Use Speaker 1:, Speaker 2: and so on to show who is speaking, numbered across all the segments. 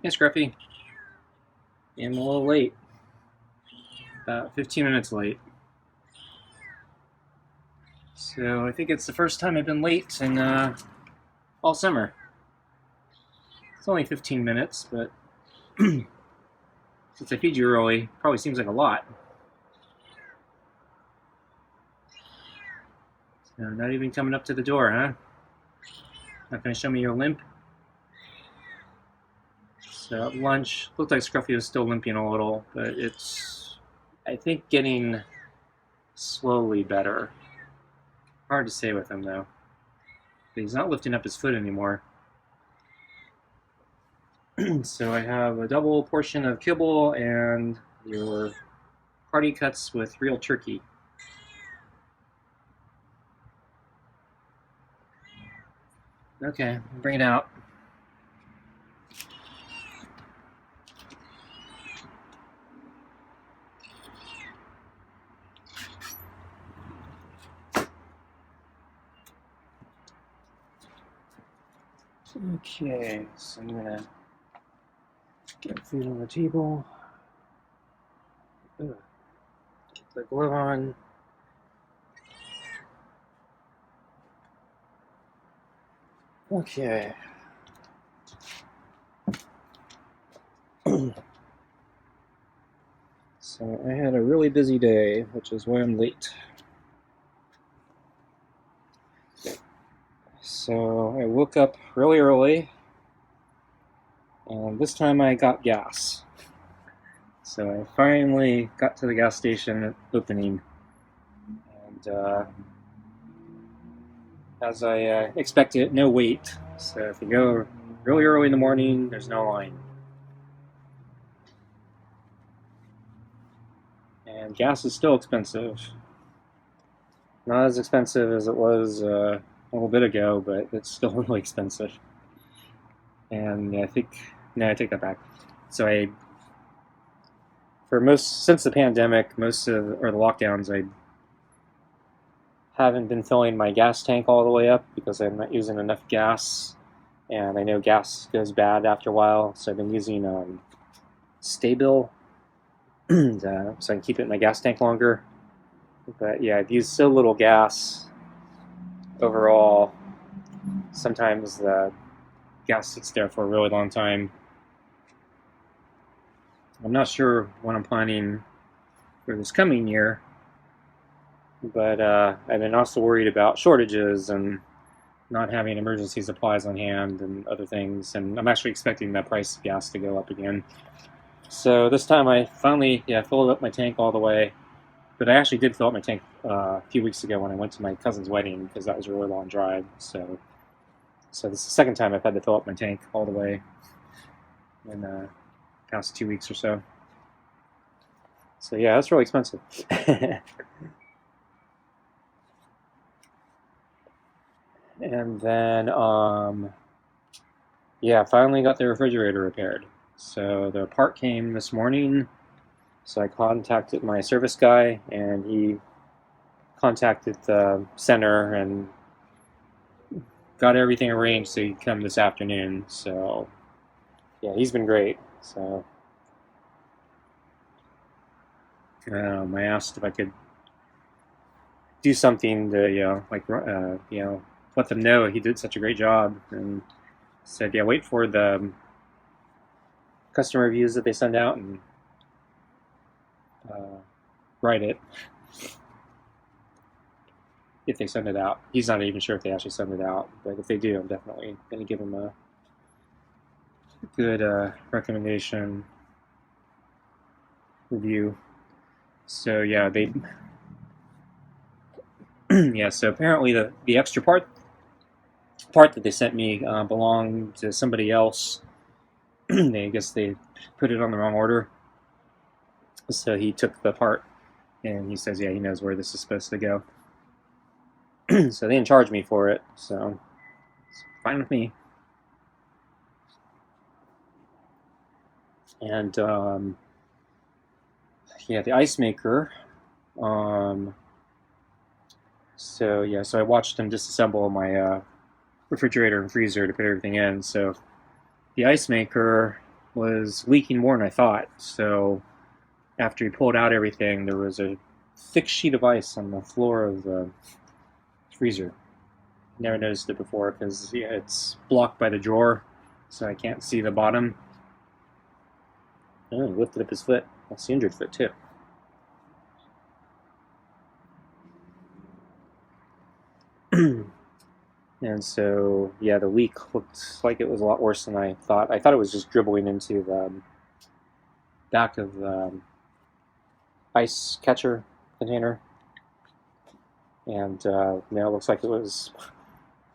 Speaker 1: Hey, Scruffy. I'm a little late. About 15 minutes late. So I think it's the first time I've been late in all summer. It's only 15 minutes, but since I feed you early, probably seems like a lot. So not even coming up to the door, huh? Not going to show me your limp? So at lunch, looked like Scruffy was still limping a little, but it's, I think, getting slowly better. Hard to say with him, though. But he's not lifting up his foot anymore. So I have a double portion of kibble and your party cuts with real turkey. Okay, bring it out. Okay, so I'm gonna get food on the table. Ugh. Get the glove on. Okay. So I had a really busy day, which is why I'm late. So I woke up really early, and this time I got gas. So I finally got to the gas station opening, and as I expected, no wait. So if you go really early in the morning, there's no line. And gas is still expensive. Not as expensive as it was a little bit ago, but it's still really expensive. And I think, no, I take that back. So since the pandemic, most of, or the lockdowns, I haven't been filling my gas tank all the way up because I'm not using enough gas. And I know gas goes bad after a while, so I've been using Stabil so I can keep it in my gas tank longer. But yeah, I've used so little gas overall. Sometimes the gas sits there for a really long time. I'm not sure what I'm planning for this coming year, but I've been also worried about shortages and not having emergency supplies on hand and other things. And I'm actually expecting the price of gas to go up again. So this time I finally, filled up my tank all the way. But I actually did fill up my tank a few weeks ago when I went to my cousin's wedding because that was a really long drive. So this is the second time I've had to fill up my tank all the way in the past 2 weeks or so. So yeah, that's really expensive. And then, finally got the refrigerator repaired. So the part came this morning. So I contacted my service guy, and he contacted the center and got everything arranged so he'd come this afternoon. So yeah, he's been great. So I asked if I could do something to let them know he did such a great job, and said wait for the customer reviews that they send out and write it if they send it out. He's not even sure if they actually send it out, but if they do, I'm definitely going to give him a good recommendation review. So yeah, they so apparently the extra part that they sent me belonged to somebody else. I guess they put it on the wrong order. So he took the part, and he says, he knows where this is supposed to go. So they didn't charge me for it, so it's fine with me. And the ice maker. So I watched him disassemble my refrigerator and freezer to put everything in. So the ice maker was leaking more than I thought. So after he pulled out everything, there was a thick sheet of ice on the floor of the freezer. Never noticed it before because it's blocked by the drawer, so I can't see the bottom. Oh, he lifted up his foot. That's the injured foot too. And so, yeah, the leak looked like it was a lot worse than I thought. I thought it was just dribbling into the back of the ice catcher container. And now it looks like it was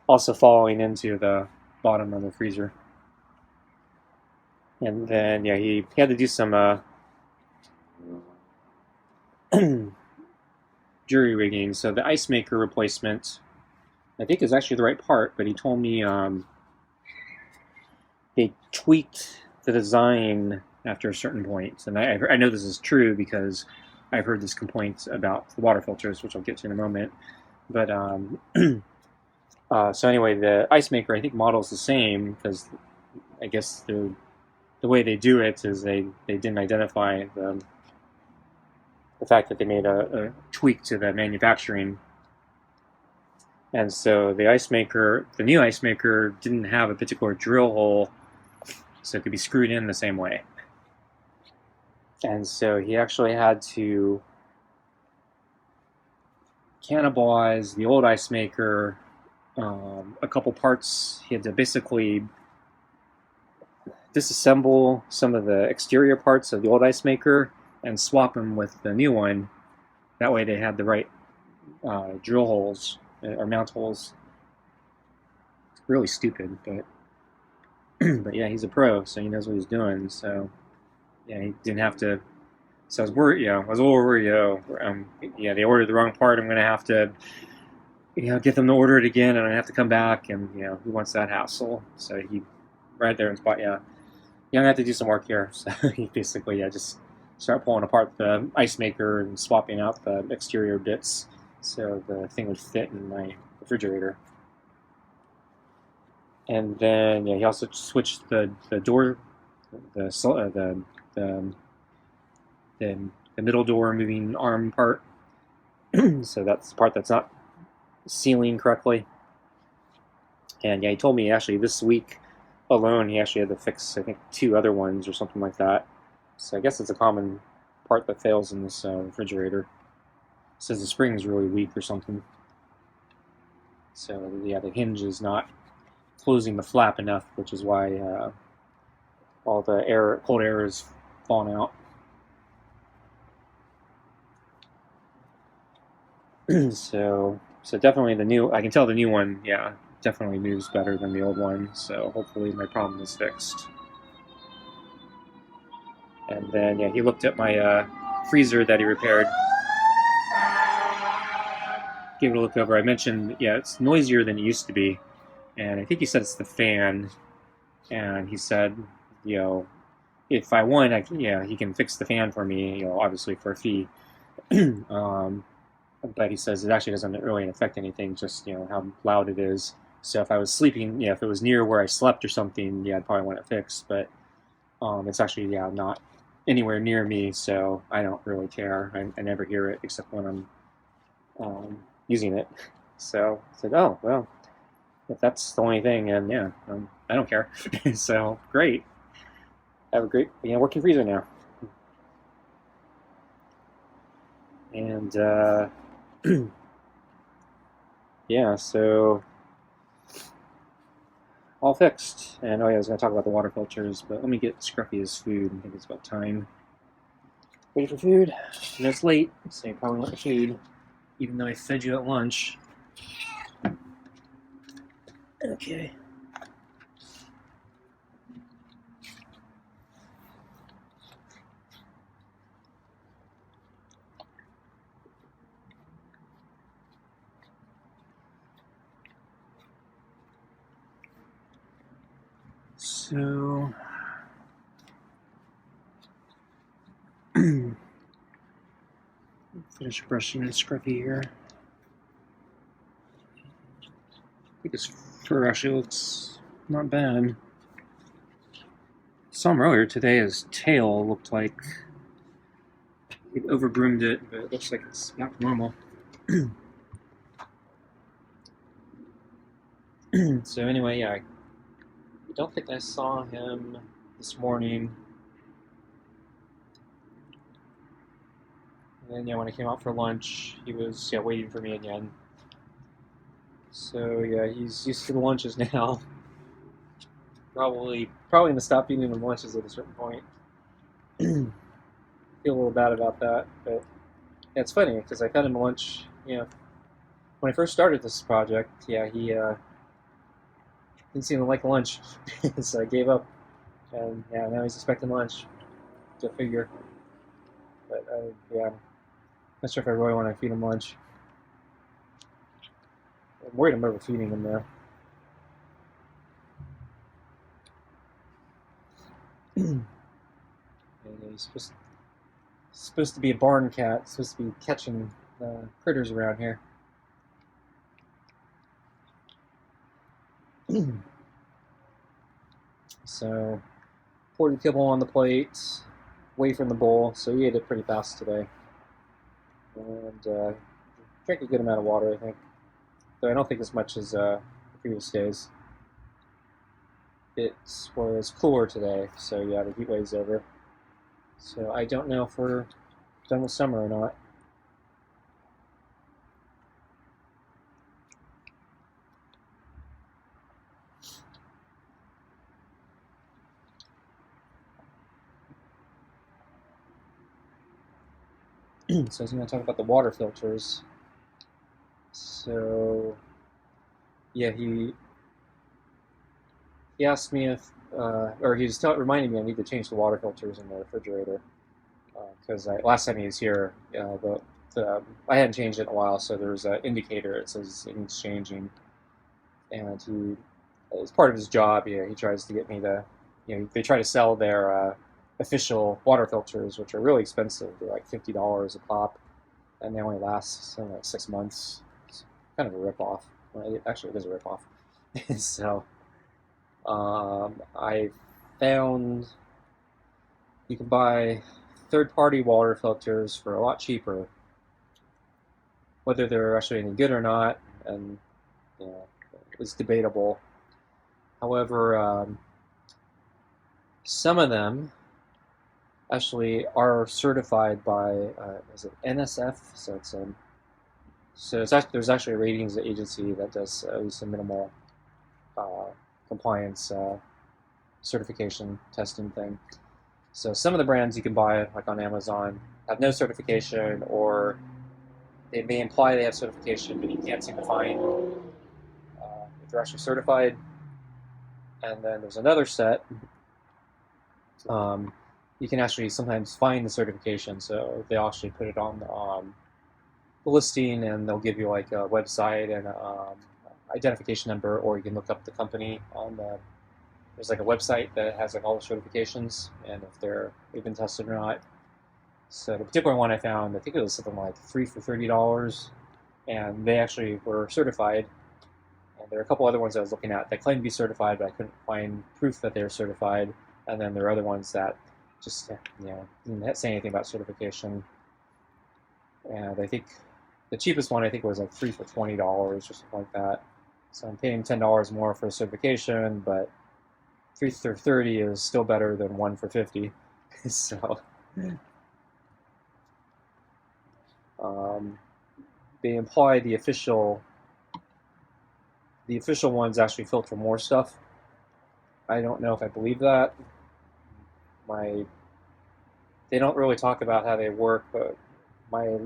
Speaker 1: also falling into the bottom of the freezer. And then, yeah, he had to do some jury rigging. So the ice maker replacement, I think, is actually the right part, but he told me they tweaked the design after a certain point. And I know this is true because I've heard this complaint about the water filters, which I'll get to in a moment. But so anyway, the ice maker, I think, model's the same because I guess the way they do it is they didn't identify the fact that they made a tweak to the manufacturing. And so the ice maker, the new ice maker, didn't have a particular drill hole, so it could be screwed in the same way. And so he actually had to cannibalize the old ice maker. A couple parts, he had to basically disassemble some of the exterior parts of the old ice maker and swap them with the new one. That way they had the right drill holes or mount holes. It's really stupid, but but yeah, he's a pro, so he knows what he's doing. So yeah, he didn't have to. So I was worried. Yeah, I was a little worried. Yeah, they ordered the wrong part. I'm gonna have to, get them to order it again, and I have to come back, and who wants that hassle? So he, right there in spot. Yeah, I'm gonna have to do some work here. So he basically, just start pulling apart the ice maker and swapping out the exterior bits so the thing would fit in my refrigerator. And then he also switched the door, the middle door moving arm part. So that's the part that's not sealing correctly. And he told me actually this week alone he actually had to fix, I think, 2 other ones or something like that. So I guess it's a common part that fails in this refrigerator. It says the spring is really weak or something. So yeah, the hinge is not closing the flap enough, which is why all the cold air is falling out. So definitely I can tell the new one, definitely moves better than the old one. So hopefully my problem is fixed. And then he looked at my freezer that he repaired. Gave it a look over. I mentioned, it's noisier than it used to be, and I think he said it's the fan. And he said, if I want, he can fix the fan for me, obviously for a fee. But he says it actually doesn't really affect anything, just how loud it is. So if I was sleeping, if it was near where I slept or something, I'd probably want it fixed. But it's actually not anywhere near me, so I don't really care. I never hear it except when I'm using it. So I said, oh well, if that's the only thing, and I don't care. So great. Have a great working freezer now. And so all fixed. And I was going to talk about the water filters, but let me get Scruffy his food. I think it's about time. Ready for food? And it's late, so you probably want food, even though I fed you at lunch. Okay. So finish brushing Scruffy here. I think his fur actually looks not bad. Saw him earlier today. His tail looked like he over-groomed it, but it looks like it's back to normal. So anyway, yeah, I don't think I saw him this morning. And then, yeah, when I came out for lunch, he was waiting for me again. So yeah, he's used to the lunches now. Probably gonna stop feeding him lunches at a certain point. Feel a little bad about that, but yeah, it's funny because I fed him lunch. When I first started this project, yeah, he didn't seem to like lunch, so I gave up. And yeah, now he's expecting lunch. Go figure. But yeah, I'm not sure if I really want to feed him lunch. I'm worried I'm overfeeding him though. And he's supposed to be a barn cat. Supposed to be catching critters around here. So poured the kibble on the plate, away from the bowl. So he ate it pretty fast today, and drank a good amount of water, I think. Though I don't think as much as the previous days. It was cooler today, so yeah, the heat wave's over. So I don't know if we're done with summer or not. So I was going to talk about the water filters. So yeah, he asked me if, or he was reminding me I need to change the water filters in the refrigerator because last time he was here, I hadn't changed it in a while, so there's an indicator that says it needs changing, and as part of his job, he tries to get me to, they try to sell their official water filters, which are really expensive. They're like $50 a pop, and they only last something like 6 months. It's kind of a ripoff. Well, actually, it is a ripoff. So I found you can buy third-party water filters for a lot cheaper. Whether they're actually any good or not, and is debatable. However, some of them actually are certified by is it NSF? There's actually a ratings agency that does at least a minimal compliance certification testing thing. So some of the brands you can buy, like on Amazon, have no certification, or they may imply they have certification, but you can't seem to find if they're actually certified. And then there's another set. You can actually sometimes find the certification, so they actually put it on the listing, and they'll give you like a website and identification number, or you can look up the company on there's like a website that has like all the certifications and if they've been tested or not. So the particular one I found, I think it was something like 3 for $30, and they actually were certified. And there are a couple other ones I was looking at that claimed to be certified, but I couldn't find proof that they were certified. And then there are other ones that just didn't say anything about certification. And I think the cheapest one was like 3 for $20 or something like that. So I'm paying $10 more for a certification, but 3 for 30 is still better than 1 for 50. So they imply the official ones actually filter more stuff. I don't know if I believe that. They don't really talk about how they work, but my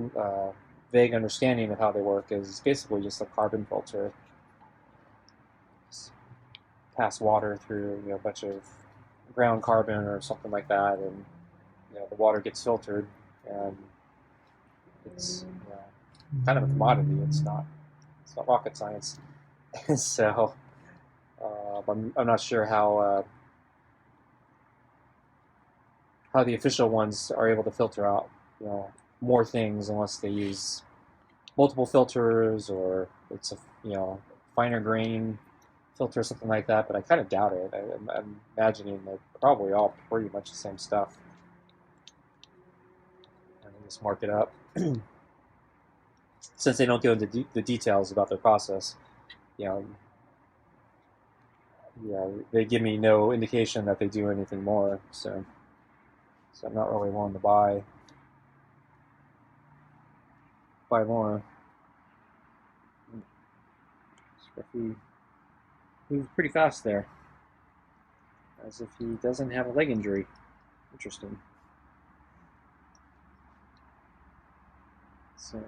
Speaker 1: vague understanding of how they work is basically just a carbon filter. Just pass water through a bunch of ground carbon or something like that, and the water gets filtered, and it's kind of a commodity. It's not rocket science. So I'm not sure how the official ones are able to filter out more things unless they use multiple filters, or it's a finer grain filter or something like that, but I kind of doubt it. I'm imagining they're probably all pretty much the same stuff. And just mark it up. Since they don't go into the details about their process, you know, yeah, they give me no indication that they do anything more. So I'm not really willing to buy more. Scruffy moves pretty fast there, as if he doesn't have a leg injury. Interesting. So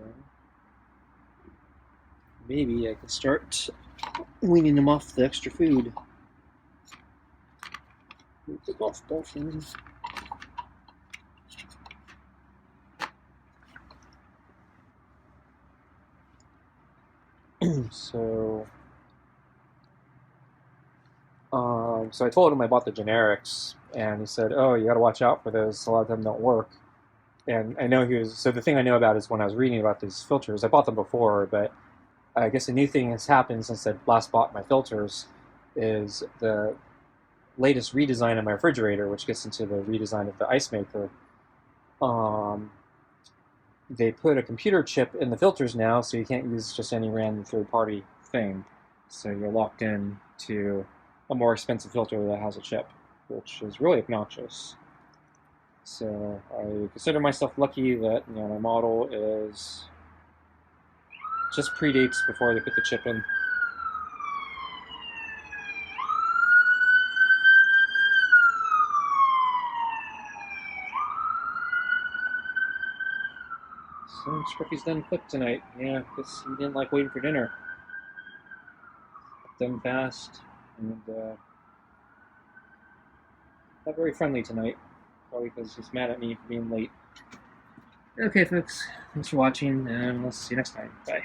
Speaker 1: maybe I can start weaning him off the extra food. The golf dolphin. So I told him I bought the generics, and he said, "Oh, you got to watch out for those. A lot of them don't work." And I know he was. So the thing I know about is when I was reading about these filters, I bought them before, but I guess a new thing has happened since I last bought my filters. Is the latest redesign of my refrigerator, which gets into the redesign of the ice maker. They put a computer chip in the filters now, so you can't use just any random third-party thing. So you're locked in to a more expensive filter that has a chip, which is really obnoxious. So I consider myself lucky that my model is just predates before they put the chip in. So Scruffy's done quick tonight. Yeah, because he didn't like waiting for dinner. Done fast, and not very friendly tonight. Probably because he's mad at me for being late. Okay, folks. Thanks for watching, and we'll see you next time. Bye.